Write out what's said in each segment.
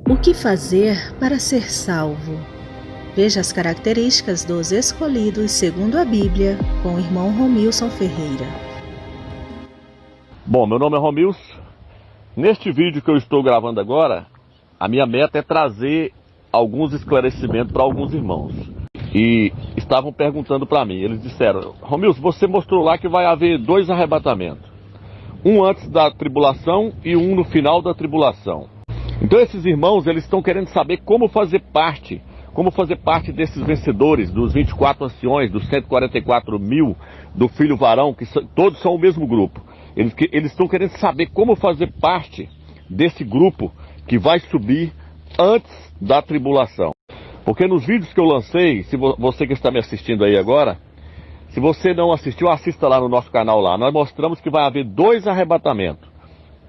O que fazer para ser salvo? Veja as características dos escolhidos segundo a Bíblia com o irmão Romilson Ferreira. Bom, meu nome é Romilson. Neste vídeo que eu estou gravando agora, a minha meta é trazer alguns esclarecimentos para alguns irmãos. E estavam perguntando para mim, eles disseram: Romilson, você mostrou lá que vai haver 2 arrebatamentos. Um antes da tribulação e um no final da tribulação. Então esses irmãos, eles estão querendo saber como fazer parte desses vencedores, dos 24 anciões, dos 144 mil, do filho varão, que todos são o mesmo grupo. Eles estão querendo saber como fazer parte desse grupo que vai subir antes da tribulação. Porque nos vídeos que eu lancei, se você que está me assistindo aí agora, se você não assistiu, assista lá no nosso canal lá. Nós mostramos que vai haver 2 arrebatamentos.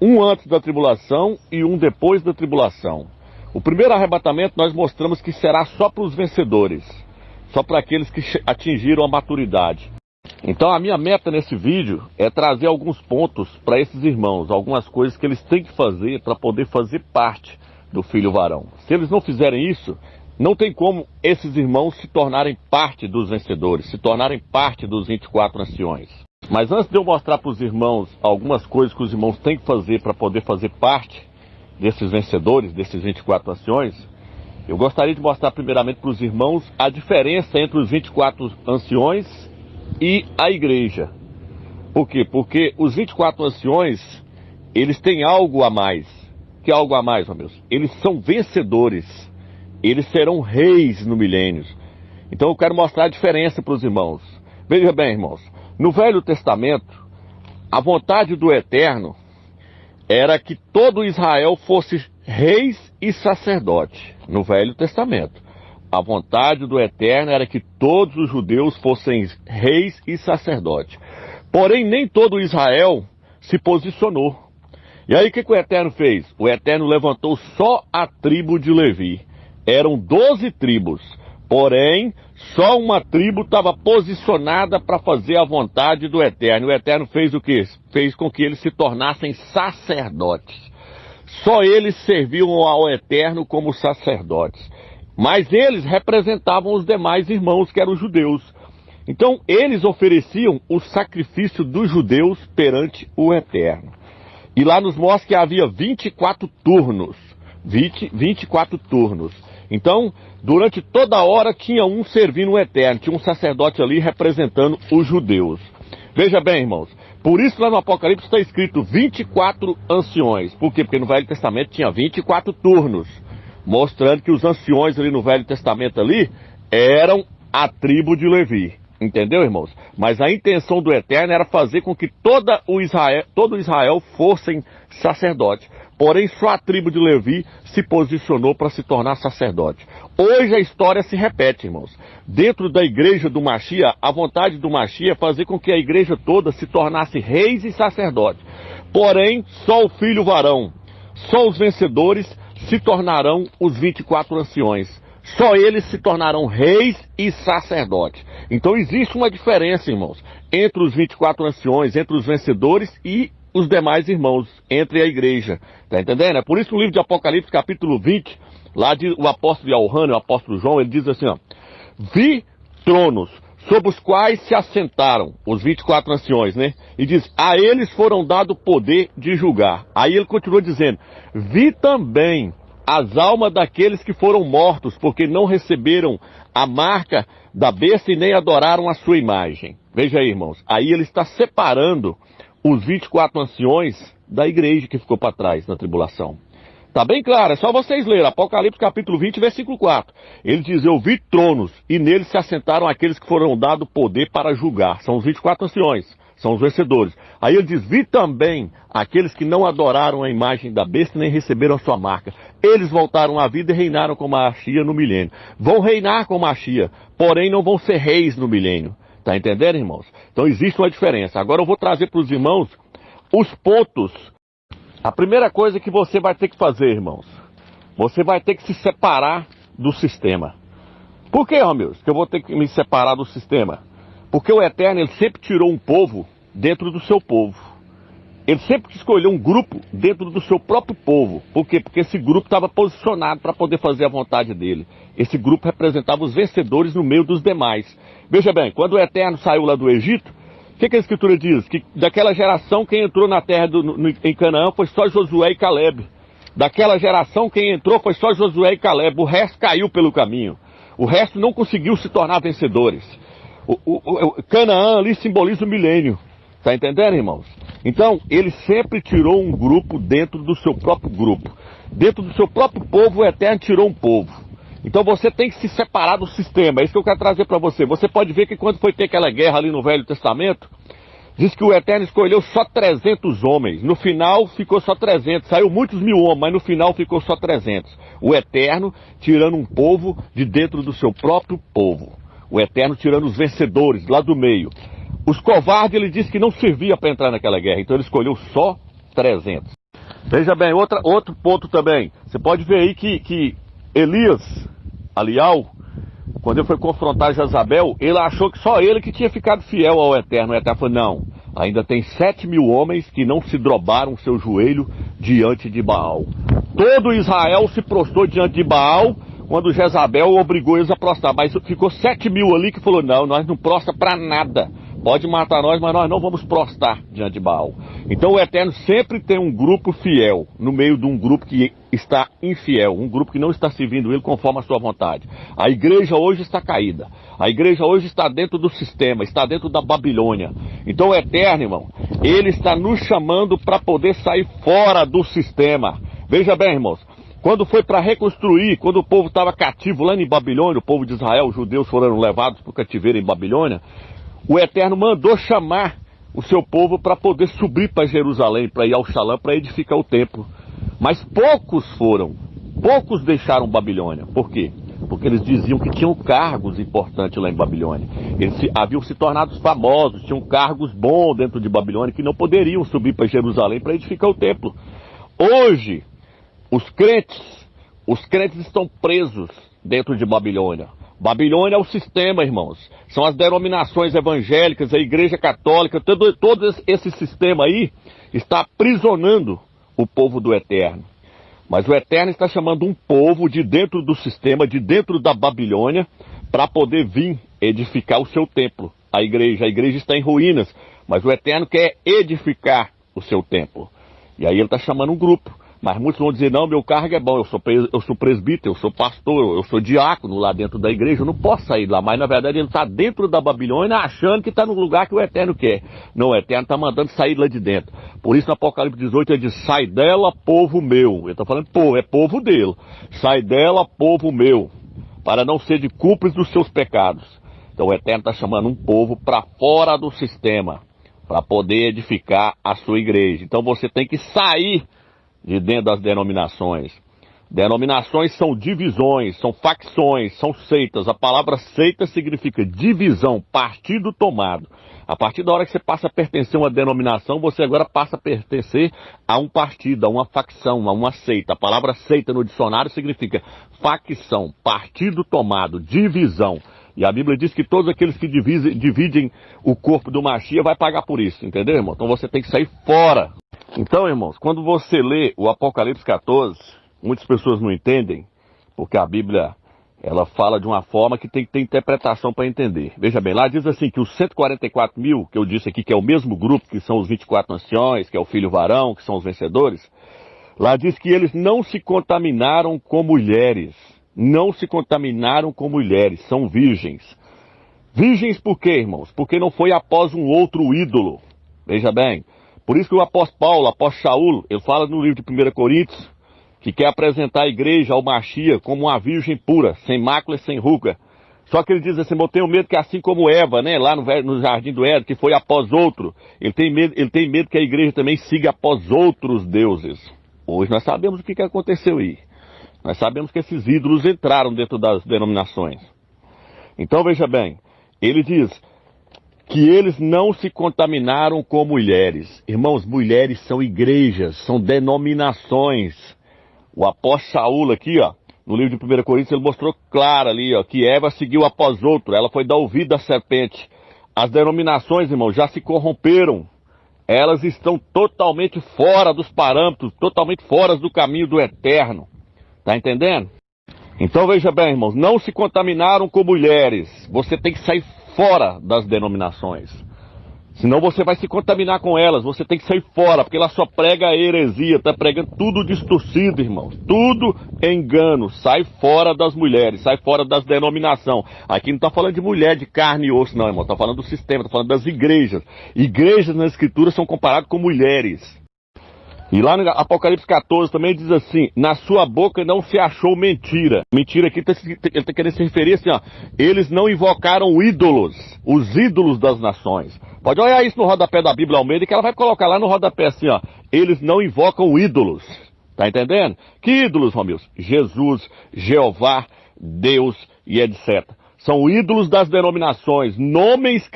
Um antes da tribulação e um depois da tribulação. O primeiro arrebatamento nós mostramos que será só para os vencedores. Só para aqueles que atingiram a maturidade. Então a minha meta nesse vídeo é trazer alguns pontos para esses irmãos. Algumas coisas que eles têm que fazer para poder fazer parte do filho varão. Se eles não fizerem isso, não tem como esses irmãos se tornarem parte dos vencedores, se tornarem parte dos 24 anciões. Mas antes de eu mostrar para os irmãos algumas coisas que os irmãos têm que fazer para poder fazer parte desses vencedores, desses 24 anciões, eu gostaria de mostrar primeiramente para os irmãos a diferença entre os 24 anciões e a igreja. Por quê? Porque os 24 anciões, eles têm algo a mais. Que algo a mais, meus? Eles são vencedores. Eles serão reis no milênio. Então eu quero mostrar a diferença para os irmãos. Veja bem, irmãos. No Velho Testamento, a vontade do Eterno era que todo Israel fosse reis e sacerdote. No Velho Testamento. A vontade do Eterno era que todos os judeus fossem reis e sacerdotes. Porém, nem todo Israel se posicionou. E aí o que o Eterno fez? O Eterno levantou só a tribo de Levi. Eram 12 tribos. Porém, só uma tribo estava posicionada para fazer a vontade do Eterno. O Eterno fez o quê? Fez com que eles se tornassem sacerdotes. Só eles serviam ao Eterno como sacerdotes. Mas eles representavam os demais irmãos, que eram os judeus. Então, eles ofereciam o sacrifício dos judeus perante o Eterno. E lá nos mostra que havia 24 turnos. 24 turnos. Então, durante toda hora tinha um servindo o Eterno. Tinha um sacerdote ali representando os judeus. Veja bem, irmãos. Por isso lá no Apocalipse está escrito 24 anciões. Por quê? Porque no Velho Testamento tinha 24 turnos. Mostrando que os anciões ali no Velho Testamento ali eram a tribo de Levi. Entendeu, irmãos? Mas a intenção do Eterno era fazer com que todo Israel fossem sacerdotes. Porém, só a tribo de Levi se posicionou para se tornar sacerdote. Hoje a história se repete, irmãos. Dentro da igreja do Mashiach, a vontade do Mashiach é fazer com que a igreja toda se tornasse reis e sacerdotes. Porém, só o filho varão, só os vencedores se tornarão os 24 anciões. Só eles se tornarão reis e sacerdotes. Então existe uma diferença, irmãos, entre os 24 anciões, entre os vencedores e os demais irmãos, entre a igreja. Está entendendo? É por isso que no livro de Apocalipse, capítulo 20, lá o apóstolo Yohanan, o apóstolo João, ele diz assim, ó: vi tronos sobre os quais se assentaram os 24 anciões, né? E diz: a eles foram dado o poder de julgar. Aí ele continua dizendo: vi também as almas daqueles que foram mortos, porque não receberam a marca da besta e nem adoraram a sua imagem. Veja aí, irmãos. Aí ele está separando os 24 anciões da igreja que ficou para trás na tribulação. Tá bem claro, é só vocês lerem. Apocalipse capítulo 20, versículo 4. Ele diz: eu vi tronos, e neles se assentaram aqueles que foram dado poder para julgar. São os 24 anciões, são os vencedores. Aí ele diz: vi também aqueles que não adoraram a imagem da besta, nem receberam a sua marca. Eles voltaram à vida e reinaram com Mashiach no milênio. Vão reinar com Mashiach, porém não vão ser reis no milênio. Tá entendendo, irmãos? Então existe uma diferença. Agora eu vou trazer para os irmãos os pontos. A primeira coisa que você vai ter que fazer, irmãos, você vai ter que se separar do sistema. Por que, Romilson, que eu vou ter que me separar do sistema? Porque o Eterno, ele sempre tirou um povo dentro do seu povo. ele sempre escolheu um grupo dentro do seu próprio povo. Por quê? Porque esse grupo estava posicionado para poder fazer a vontade dele. Esse grupo representava os vencedores no meio dos demais. Veja bem, quando o Eterno saiu lá do Egito, o que a Escritura diz? Que daquela geração quem entrou na terra em Canaã foi só Josué e Calebe. Daquela geração quem entrou foi só Josué e Calebe. O resto caiu pelo caminho. O resto não conseguiu se tornar vencedores. O Canaã ali simboliza o milênio. Está entendendo, irmãos? Então, ele sempre tirou um grupo dentro do seu próprio grupo. Dentro do seu próprio povo, o Eterno tirou um povo. Então você tem que se separar do sistema. É isso que eu quero trazer para você. Você pode ver que quando foi ter aquela guerra ali no Velho Testamento, diz que o Eterno escolheu só 300 homens. No final ficou só 300. Saiu muitos mil homens, mas no final ficou só 300. O Eterno tirando um povo de dentro do seu próprio povo. O Eterno tirando os vencedores lá do meio. Os covardes, ele disse que não servia para entrar naquela guerra. Então ele escolheu só 300. Veja bem, outro ponto também. Você pode ver aí que Elias, Alial, quando ele foi confrontar Jezabel, ele achou que só ele que tinha ficado fiel ao Eterno. O Eterno falou, não, ainda tem 7.000 homens que não se dobraram o seu joelho diante de Baal. Todo Israel se prostrou diante de Baal quando Jezabel obrigou eles a prostrar. Mas ficou 7.000 ali que falou, não, nós não prostra para nada. Pode matar nós, mas nós não vamos prostrar diante de Baal. Então o Eterno sempre tem um grupo fiel no meio de um grupo que está infiel, um grupo que não está servindo ele conforme a sua vontade. A igreja hoje está caída. A igreja hoje está dentro do sistema, está dentro da Babilônia. Então o Eterno, irmão, ele está nos chamando para poder sair fora do sistema. Veja bem, irmãos, quando foi para reconstruir, quando o povo estava cativo lá em Babilônia, o povo de Israel, os judeus foram levados para o cativeiro em Babilônia, o Eterno mandou chamar o seu povo para poder subir para Jerusalém, para ir ao Shalom, para edificar o templo. Mas poucos foram, poucos deixaram Babilônia. Por quê? Porque eles diziam que tinham cargos importantes lá em Babilônia. Eles haviam se tornado famosos, tinham cargos bons dentro de Babilônia, que não poderiam subir para Jerusalém para edificar o templo. Hoje, os crentes estão presos dentro de Babilônia. Babilônia é o sistema, irmãos. São as denominações evangélicas, a igreja católica, todo esse sistema aí está aprisionando o povo do Eterno. Mas o Eterno está chamando um povo de dentro do sistema, de dentro da Babilônia, para poder vir edificar o seu templo. A igreja está em ruínas, mas o Eterno quer edificar o seu templo. E aí ele está chamando um grupo. Mas muitos vão dizer, não, meu cargo é bom, eu sou presbítero, eu sou pastor, eu sou diácono lá dentro da igreja, eu não posso sair lá. Mas na verdade ele está dentro da Babilônia achando que está no lugar que o Eterno quer. Não, o Eterno está mandando sair lá de dentro. Por isso no Apocalipse 18 ele diz, sai dela, povo meu. Ele está falando, é povo dele. Sai dela, povo meu, para não ser de cúmplice dos seus pecados. Então o Eterno está chamando um povo para fora do sistema, para poder edificar a sua igreja. Então você tem que sair de dentro das denominações. Denominações são divisões, são facções, são seitas. A palavra seita significa divisão, partido tomado. A partir da hora que você passa a pertencer a uma denominação, você agora passa a pertencer a um partido, a uma facção, a uma seita. A palavra seita no dicionário significa facção, partido tomado, divisão. E a Bíblia diz que todos aqueles que dividem o corpo do Mashiach vai pagar por isso, entendeu, irmão? Então você tem que sair fora. Então, irmãos, quando você lê o Apocalipse 14, muitas pessoas não entendem, porque a Bíblia, ela fala de uma forma que tem que ter interpretação para entender. Veja bem, lá diz assim que os 144 mil, que eu disse aqui que é o mesmo grupo, que são os 24 anciões, que é o filho varão, que são os vencedores, lá diz que eles não se contaminaram com mulheres. Não se contaminaram com mulheres, são virgens. Virgens por quê, irmãos? Porque não foi após um outro ídolo. Veja bem, por isso que o apóstolo Paulo, o apóstolo Shaul, ele fala no livro de 1 Coríntios, que quer apresentar a igreja ao Mashiach como uma virgem pura, sem mácula e sem ruga. Só que ele diz assim, eu tenho medo que assim como Eva, né, lá no jardim do Éden, que foi após outro, ele tem medo que a igreja também siga após outros deuses. Hoje nós sabemos o que aconteceu aí. Nós sabemos que esses ídolos entraram dentro das denominações. Então veja bem, ele diz que eles não se contaminaram com mulheres. Irmãos, mulheres são igrejas, são denominações. O apóstolo Shaul aqui, ó, no livro de 1 Coríntios, ele mostrou claro ali, ó, que Eva seguiu após outro, ela foi dar ouvido à serpente. As denominações, irmãos, já se corromperam. elas estão totalmente fora dos parâmetros, totalmente fora do caminho do eterno. Tá entendendo? Então veja bem, irmãos, não se contaminaram com mulheres. Você tem que sair fora das denominações. Senão você vai se contaminar com elas, você tem que sair fora, porque ela só prega a heresia, está pregando tudo distorcido, irmãos. Tudo engano, sai fora das mulheres, sai fora das denominações. Aqui não está falando de mulher de carne e osso não, irmão, está falando do sistema, está falando das igrejas. Igrejas na Escritura são comparadas com mulheres. E lá no Apocalipse 14 também diz assim, na sua boca não se achou mentira. Mentira aqui, ele está querendo se referir assim, ó, eles não invocaram ídolos, os ídolos das nações. Pode olhar isso no rodapé da Bíblia Almeida, que ela vai colocar lá no rodapé assim, ó, eles não invocam ídolos. Tá entendendo? Que ídolos, Romilson? Jesus, Jeová, Deus e etc. São ídolos das denominações, nomes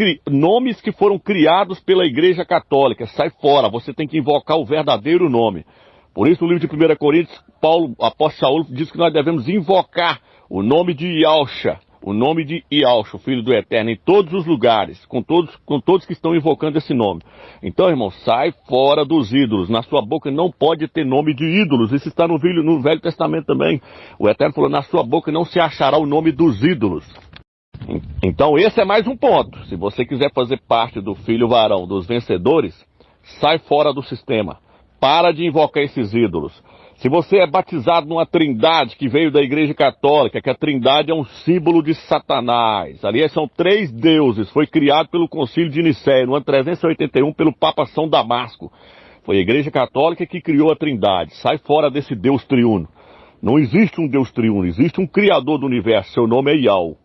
que foram criados pela Igreja Católica. Sai fora, você tem que invocar o verdadeiro nome. Por isso, no livro de 1 Coríntios, Paulo, apóstolo Saúl, diz que nós devemos invocar o nome de Yahshua, o nome de Yahshua, o Filho do Eterno, em todos os lugares, com todos que estão invocando esse nome. Então, irmão, sai fora dos ídolos. Na sua boca não pode ter nome de ídolos. Isso está no Velho Testamento também. O Eterno falou, na sua boca não se achará o nome dos ídolos. Então esse é mais um ponto. Se você quiser fazer parte do filho varão dos vencedores, sai fora do sistema. Para de invocar esses ídolos. Se você é batizado numa trindade que veio da Igreja Católica, que a trindade é um símbolo de Satanás. Aliás, são 3 deuses. Foi criado pelo Concílio de Nicéia, no ano 381, pelo Papa São Damasco. Foi a Igreja Católica que criou a trindade. Sai fora desse Deus triuno. Não existe um Deus triuno, existe um Criador do universo. Seu nome é Yahweh.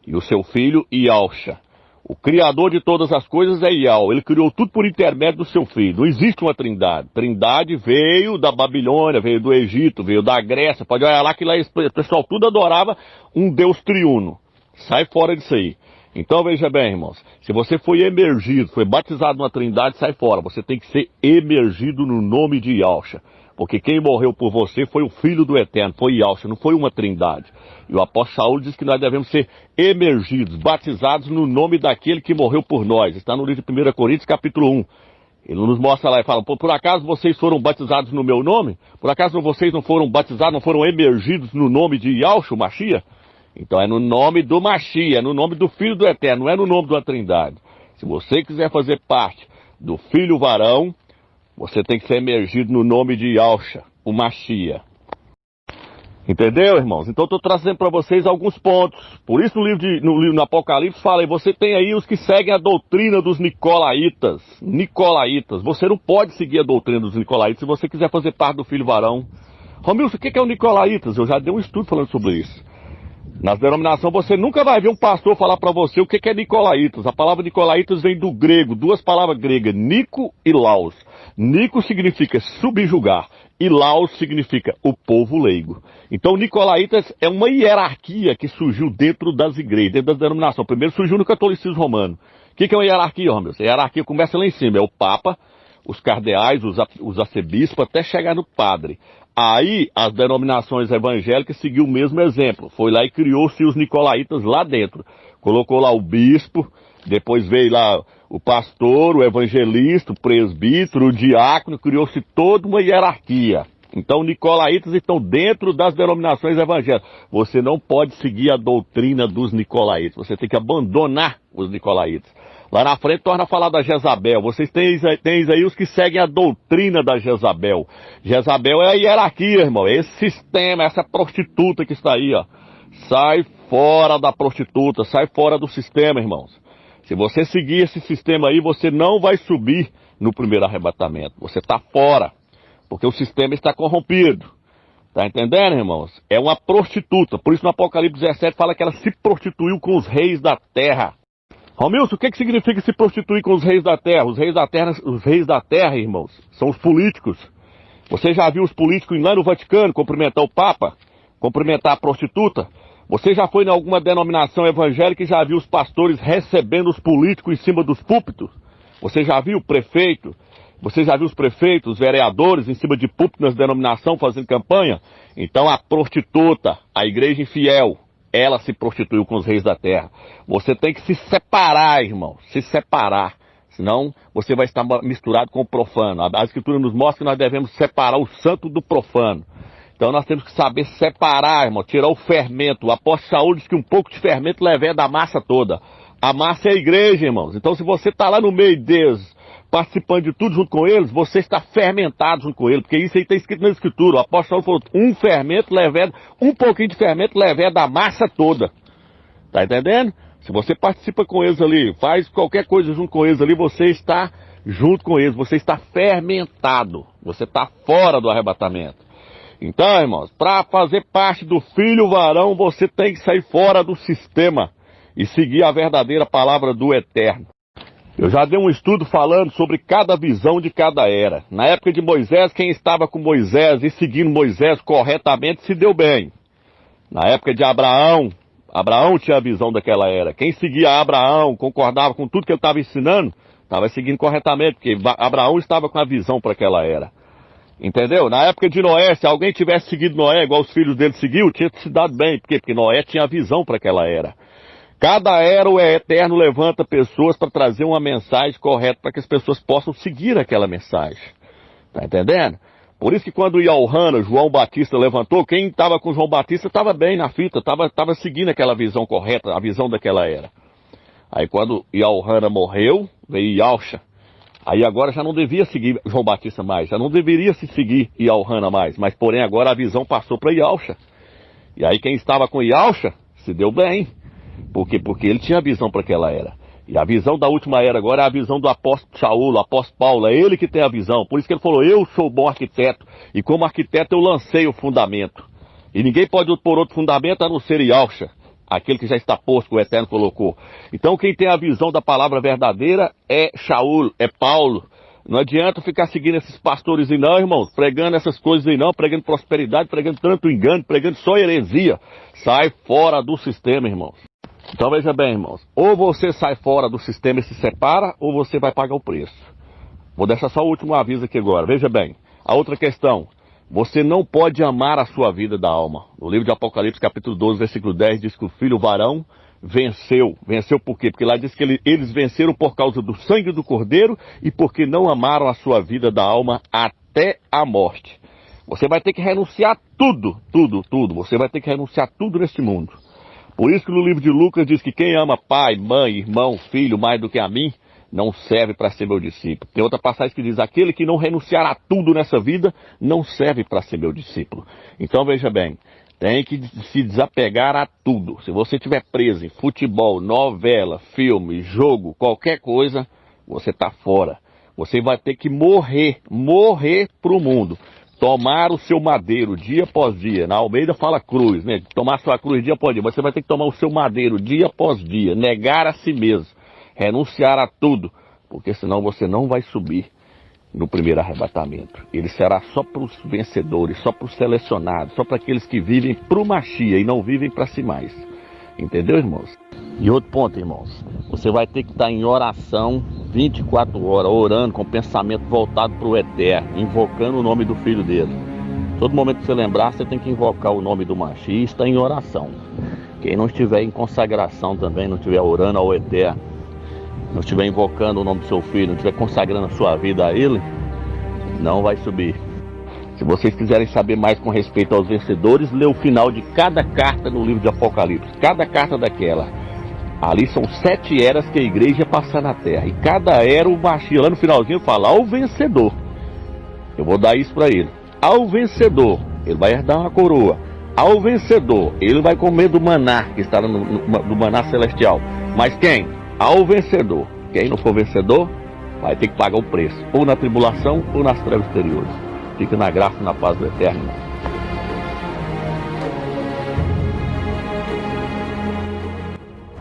E o seu filho, Yahshua. O Criador de todas as coisas é Yahweh. Ele criou tudo por intermédio do seu filho. Não existe uma trindade. Trindade veio da Babilônia, veio do Egito, veio da Grécia. Pode olhar lá que lá o pessoal tudo adorava um Deus triuno. Sai fora disso aí. Então veja bem, irmãos. Se você foi emergido, foi batizado numa trindade, sai fora. Você tem que ser emergido no nome de Yahshua. Porque quem morreu por você foi o Filho do Eterno, foi Yahshua, não foi uma trindade. E o apóstolo Saúl diz que nós devemos ser emergidos, batizados no nome daquele que morreu por nós. Está no livro de 1 Coríntios, capítulo 1. Ele nos mostra lá e fala, por acaso vocês foram batizados no meu nome? Por acaso vocês não foram batizados, não foram emergidos no nome de Yahshua, Mashiach? Então é no nome do Mashiach, é no nome do Filho do Eterno, não é no nome de uma trindade. Se você quiser fazer parte do Filho varão, você tem que ser emergido no nome de Yahshua, o Mashiach. Entendeu, irmãos? Então estou trazendo para vocês alguns pontos. Por isso no Apocalipse fala aí, você tem aí os que seguem a doutrina dos Nicolaitas. Nicolaitas. Você não pode seguir a doutrina dos Nicolaitas se você quiser fazer parte do Filho varão. Romilson, o que é o Nicolaitas? Eu já dei um estudo falando sobre isso. Nas denominações você nunca vai ver um pastor falar para você o que é Nicolaitas. A palavra Nicolaitas vem do grego, 2 palavras gregas, Nico e Laos. Nico significa subjugar e Laos significa o povo leigo. Então Nicolaitas é uma hierarquia que surgiu dentro das igrejas, dentro das denominações. Primeiro surgiu no catolicismo romano. O que é uma hierarquia, Romilson? A hierarquia começa lá em cima, é o Papa, os cardeais, os arcebispos, até chegar no padre. Aí as denominações evangélicas seguiu o mesmo exemplo. Foi lá e criou-se os Nicolaitas lá dentro. Colocou lá o bispo, depois veio lá o pastor, o evangelista, o presbítero, o diácono, criou-se toda uma hierarquia. Então, Nicolaitas estão dentro das denominações evangélicas. Você não pode seguir a doutrina dos Nicolaitas. Você tem que abandonar os Nicolaitas. Lá na frente torna a falar da Jezabel. Vocês têm aí os que seguem a doutrina da Jezabel. Jezabel é a hierarquia, irmão. É esse sistema, essa prostituta que está aí, ó. Sai fora da prostituta, sai fora do sistema, irmãos. Se você seguir esse sistema aí, você não vai subir no primeiro arrebatamento. Você está fora, porque o sistema está corrompido. Tá entendendo, irmãos? É uma prostituta. Por isso no Apocalipse 17 fala que ela se prostituiu com os reis da terra. Romilson, o que significa se prostituir com os reis da terra? Os reis da terra, irmãos, são os políticos. Você já viu os políticos lá no Vaticano cumprimentar o Papa? Cumprimentar a prostituta? Você já foi em alguma denominação evangélica e já viu os pastores recebendo os políticos em cima dos púlpitos? Você já viu o prefeito? Você já viu os prefeitos, os vereadores em cima de púlpito nas denominações fazendo campanha? Então a prostituta, a igreja infiel, ela se prostituiu com os reis da terra. Você tem que se separar, irmão. Se separar. Senão você vai estar misturado com o profano. A Escritura nos mostra que nós devemos separar o santo do profano. Então nós temos que saber separar, irmão, tirar o fermento. O apóstolo Saul diz que um pouco de fermento leva da massa toda. A massa é a igreja, irmãos. Então se você está lá no meio deles, participando de tudo junto com eles, você está fermentado junto com eles, porque isso aí está escrito na Escritura. O apóstolo falou, um pouquinho de fermento leva da massa toda. Tá entendendo? Se você participa com eles ali, faz qualquer coisa junto com eles ali, você está junto com eles, você está fermentado, você está fora do arrebatamento. Então, irmãos, para fazer parte do filho varão, você tem que sair fora do sistema e seguir a verdadeira palavra do Eterno. Eu já dei um estudo falando sobre cada visão de cada era. Na época de Moisés, quem estava com Moisés e seguindo Moisés corretamente se deu bem. Na época de Abraão, Abraão tinha a visão daquela era. Quem seguia Abraão, concordava com tudo que ele estava ensinando, estava seguindo corretamente, porque Abraão estava com a visão para aquela era. Entendeu? Na época de Noé, se alguém tivesse seguido Noé igual os filhos dele seguiu, tinha se dado bem. Por quê? Porque Noé tinha a visão para aquela era. Cada era o Eterno levanta pessoas para trazer uma mensagem correta para que as pessoas possam seguir aquela mensagem. Tá entendendo? Por isso que quando Yaohana, João Batista levantou, quem estava com João Batista estava bem na fita, estava seguindo aquela visão correta, a visão daquela era. Aí quando Yaohana morreu, veio Yausha. Aí agora já não devia seguir João Batista mais, já não deveria se seguir Yaohana mais, mas porém agora a visão passou para Yausha. E aí quem estava com Yausha se deu bem. Por quê? Porque ele tinha a visão para aquela era. E a visão da última era agora é a visão do apóstolo Saul, o apóstolo Paulo, é ele que tem a visão. Por isso que ele falou, eu sou bom arquiteto, e como arquiteto eu lancei o fundamento. E ninguém pode pôr outro fundamento a não ser Yausha, aquele que já está posto, que o Eterno colocou. Então quem tem a visão da palavra verdadeira é Saul, é Paulo. Não adianta ficar seguindo esses pastores aí não, irmãos, pregando essas coisas aí não, pregando prosperidade, pregando tanto engano, pregando só heresia. Sai fora do sistema, irmãos. Então veja bem, irmãos, ou você sai fora do sistema e se separa, ou você vai pagar o preço. Vou deixar só o último aviso aqui agora, veja bem. A outra questão, você não pode amar a sua vida da alma. No livro de Apocalipse, capítulo 12, versículo 10, diz que o filho varão venceu. Venceu por quê? Porque lá diz que eles venceram por causa do sangue do cordeiro e porque não amaram a sua vida da alma até a morte. Você vai ter que renunciar tudo. Você vai ter que renunciar tudo neste mundo. Por isso que no livro de Lucas diz que quem ama pai, mãe, irmão, filho mais do que a mim, não serve para ser meu discípulo. Tem outra passagem que diz, aquele que não renunciar a tudo nessa vida, não serve para ser meu discípulo. Então veja bem, tem que se desapegar a tudo. Se você estiver preso em futebol, novela, filme, jogo, qualquer coisa, você está fora. Você vai ter que morrer para o mundo. Tomar o seu madeiro dia após dia. Na Almeida fala cruz, né? Tomar sua cruz dia após dia. Você vai ter que tomar o seu madeiro dia após dia. Negar a si mesmo. Renunciar a tudo. Porque senão você não vai subir no primeiro arrebatamento. Ele será só para os vencedores, só para os selecionados, só para aqueles que vivem para o Machia e não vivem para si mais. Entendeu, irmãos? E outro ponto, irmãos. Você vai ter que estar em oração 24 horas, orando com o pensamento voltado para o Eterno, invocando o nome do Filho dele. Todo momento que você lembrar, você tem que invocar o nome do Machia e estar em oração. Quem não estiver em consagração também, não estiver orando ao Eterno, não estiver invocando o nome do seu Filho, não estiver consagrando a sua vida a Ele, não vai subir. Se vocês quiserem saber mais com respeito aos vencedores, lê o final de cada carta no livro de Apocalipse. Cada carta daquela. Ali são 7 eras que a igreja ia passar na terra. E cada era o Machia lá no finalzinho fala, ao vencedor. Eu vou dar isso para ele. Ao vencedor, ele vai herdar uma coroa. Ao vencedor, ele vai comer do maná, que está no maná celestial. Mas quem? Ao vencedor. Quem não for vencedor, vai ter que pagar o preço. Ou na tribulação, ou nas trevas exteriores. Fica na graça e na paz do Eterno.